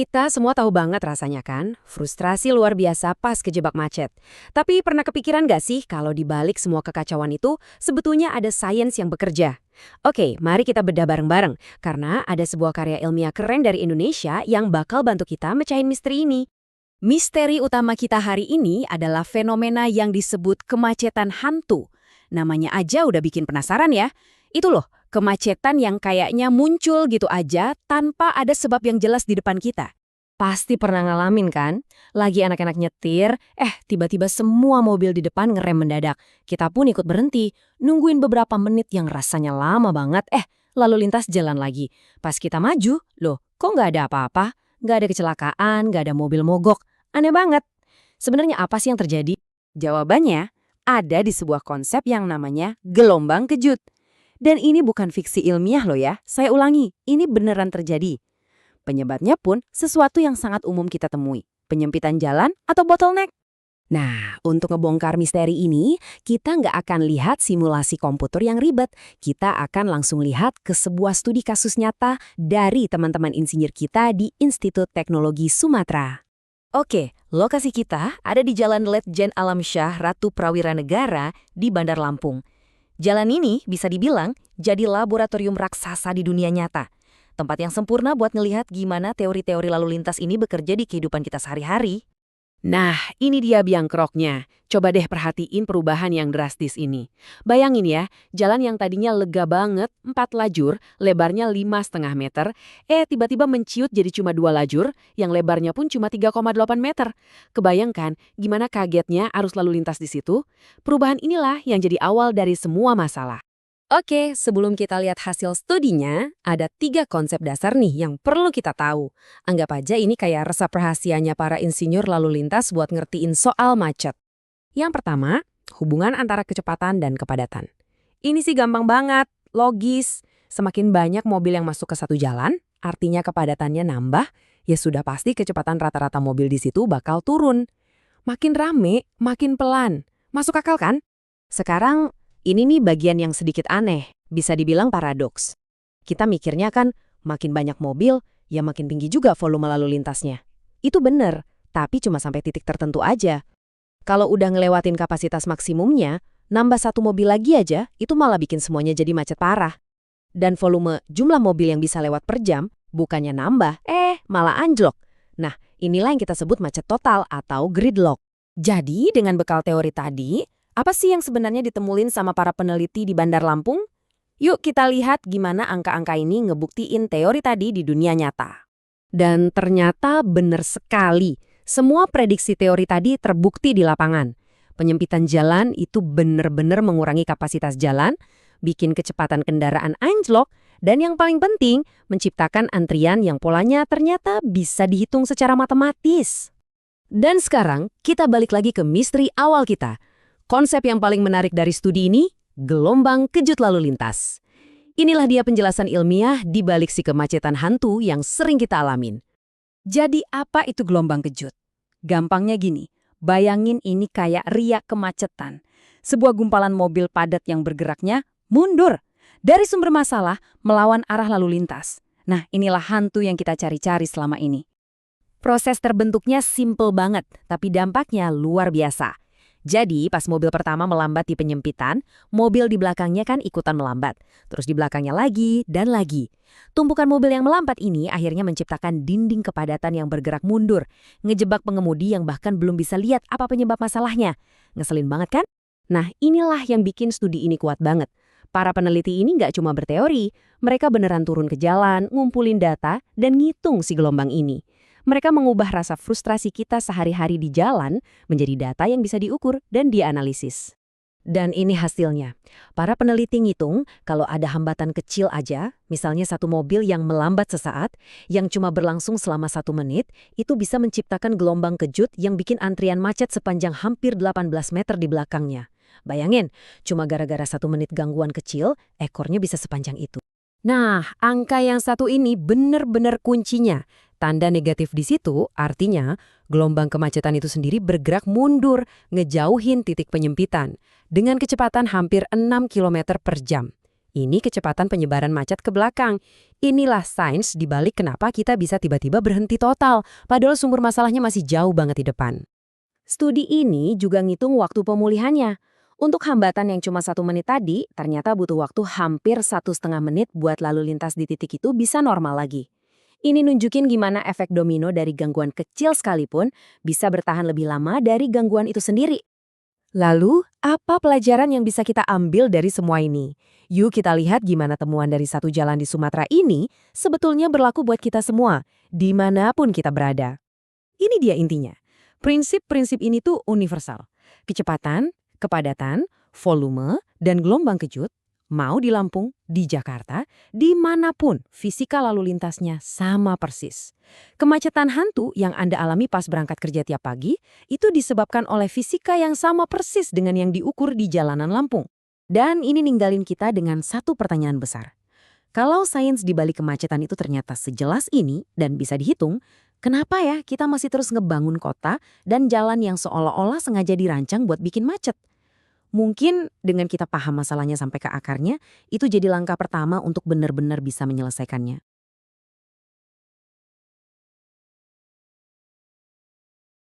Kita semua tahu banget rasanya kan, frustrasi luar biasa pas kejebak macet. Tapi pernah kepikiran nggak sih kalau di balik semua kekacauan itu sebetulnya ada sains yang bekerja? Oke, mari kita bedah bareng-bareng, karena ada sebuah karya ilmiah keren dari Indonesia yang bakal bantu kita mecahin misteri ini. Misteri utama kita hari ini adalah fenomena yang disebut kemacetan hantu. Namanya aja udah bikin penasaran ya. Itu loh, kemacetan yang kayaknya muncul gitu aja tanpa ada sebab yang jelas di depan kita. Pasti pernah ngalamin kan? Lagi anak-anak nyetir, tiba-tiba semua mobil di depan ngerem mendadak. Kita pun ikut berhenti, nungguin beberapa menit yang rasanya lama banget, lalu lintas jalan lagi. Pas kita maju, loh kok nggak ada apa-apa? Nggak ada kecelakaan, nggak ada mobil mogok. Aneh banget. Sebenarnya apa sih yang terjadi? Jawabannya ada di sebuah konsep yang namanya gelombang kejut. Dan ini bukan fiksi ilmiah loh ya, saya ulangi, ini beneran terjadi. Penyebabnya pun sesuatu yang sangat umum kita temui, penyempitan jalan atau bottleneck. Nah, untuk ngebongkar misteri ini, kita nggak akan lihat simulasi komputer yang ribet. Kita akan langsung lihat ke sebuah studi kasus nyata dari teman-teman insinyur kita di Institut Teknologi Sumatera. Oke, lokasi kita ada di Jalan Letjen Alam Syah Ratu Prawira Negara di Bandar Lampung. Jalan ini bisa dibilang jadi laboratorium raksasa di dunia nyata. Tempat yang sempurna buat ngelihat gimana teori-teori lalu lintas ini bekerja di kehidupan kita sehari-hari. Nah, ini dia biang keroknya. Coba deh perhatiin perubahan yang drastis ini. Bayangin ya, jalan yang tadinya lega banget, 4 lajur, lebarnya 5,5 meter, tiba-tiba menciut jadi cuma 2 lajur, yang lebarnya pun cuma 3,8 meter. Kebayangkan gimana kagetnya arus lalu lintas di situ? Perubahan inilah yang jadi awal dari semua masalah. Oke, sebelum kita lihat hasil studinya, ada 3 konsep dasar nih yang perlu kita tahu. Anggap aja ini kayak resep rahasianya para insinyur lalu lintas buat ngertiin soal macet. Yang pertama, hubungan antara kecepatan dan kepadatan. Ini sih gampang banget, logis. Semakin banyak mobil yang masuk ke satu jalan, artinya kepadatannya nambah, ya sudah pasti kecepatan rata-rata mobil di situ bakal turun. Makin rame, makin pelan. Masuk akal kan? Sekarang, ini nih bagian yang sedikit aneh, bisa dibilang paradoks. Kita mikirnya kan makin banyak mobil, ya makin tinggi juga volume lalu lintasnya. Itu bener, tapi cuma sampai titik tertentu aja. Kalau udah ngelewatin kapasitas maksimumnya, nambah 1 mobil lagi aja, itu malah bikin semuanya jadi macet parah. Dan volume jumlah mobil yang bisa lewat per jam, bukannya nambah, malah anjlok. Nah, inilah yang kita sebut macet total atau gridlock. Jadi, dengan bekal teori tadi, apa sih yang sebenarnya ditemulin sama para peneliti di Bandar Lampung? Yuk kita lihat gimana angka-angka ini ngebuktiin teori tadi di dunia nyata. Dan ternyata benar sekali, semua prediksi teori tadi terbukti di lapangan. Penyempitan jalan itu benar-benar mengurangi kapasitas jalan, bikin kecepatan kendaraan anjlok, dan yang paling penting, menciptakan antrian yang polanya ternyata bisa dihitung secara matematis. Dan sekarang, kita balik lagi ke misteri awal kita. Konsep yang paling menarik dari studi ini, gelombang kejut lalu lintas. Inilah dia penjelasan ilmiah di balik si kemacetan hantu yang sering kita alamin. Jadi apa itu gelombang kejut? Gampangnya gini, bayangin ini kayak riak kemacetan. Sebuah gumpalan mobil padat yang bergeraknya mundur. Dari sumber masalah melawan arah lalu lintas. Nah, inilah hantu yang kita cari-cari selama ini. Proses terbentuknya simple banget, tapi dampaknya luar biasa. Jadi, pas mobil pertama melambat di penyempitan, mobil di belakangnya kan ikutan melambat. Terus di belakangnya lagi dan lagi. Tumpukan mobil yang melambat ini akhirnya menciptakan dinding kepadatan yang bergerak mundur, ngejebak pengemudi yang bahkan belum bisa lihat apa penyebab masalahnya. Ngeselin banget kan? Nah, inilah yang bikin studi ini kuat banget. Para peneliti ini nggak cuma berteori, mereka beneran turun ke jalan, ngumpulin data, dan ngitung si gelombang ini. Mereka mengubah rasa frustrasi kita sehari-hari di jalan menjadi data yang bisa diukur dan dianalisis. Dan ini hasilnya. Para peneliti ngitung kalau ada hambatan kecil aja, misalnya satu mobil yang melambat sesaat, yang cuma berlangsung selama 1 menit, itu bisa menciptakan gelombang kejut yang bikin antrian macet sepanjang hampir 18 meter di belakangnya. Bayangin, cuma gara-gara 1 menit gangguan kecil, ekornya bisa sepanjang itu. Nah, angka yang satu ini benar-benar kuncinya. Tanda negatif di situ artinya gelombang kemacetan itu sendiri bergerak mundur, ngejauhin titik penyempitan dengan kecepatan hampir 6 km per jam. Ini kecepatan penyebaran macet ke belakang. Inilah sains dibalik kenapa kita bisa tiba-tiba berhenti total, padahal sumber masalahnya masih jauh banget di depan. Studi ini juga ngitung waktu pemulihannya. Untuk hambatan yang cuma 1 menit tadi, ternyata butuh waktu hampir 1,5 menit buat lalu lintas di titik itu bisa normal lagi. Ini nunjukin gimana efek domino dari gangguan kecil sekalipun bisa bertahan lebih lama dari gangguan itu sendiri. Lalu, apa pelajaran yang bisa kita ambil dari semua ini? Yuk kita lihat gimana temuan dari satu jalan di Sumatera ini sebetulnya berlaku buat kita semua, dimanapun kita berada. Ini dia intinya. Prinsip-prinsip ini tuh universal. Kecepatan, kepadatan, volume, dan gelombang kejut, mau di Lampung, di Jakarta, dimanapun fisika lalu lintasnya sama persis. Kemacetan hantu yang Anda alami pas berangkat kerja tiap pagi, itu disebabkan oleh fisika yang sama persis dengan yang diukur di jalanan Lampung. Dan ini ninggalin kita dengan satu pertanyaan besar. Kalau sains di balik kemacetan itu ternyata sejelas ini dan bisa dihitung, kenapa ya kita masih terus ngebangun kota dan jalan yang seolah-olah sengaja dirancang buat bikin macet? Mungkin dengan kita paham masalahnya sampai ke akarnya, itu jadi langkah pertama untuk benar-benar bisa menyelesaikannya.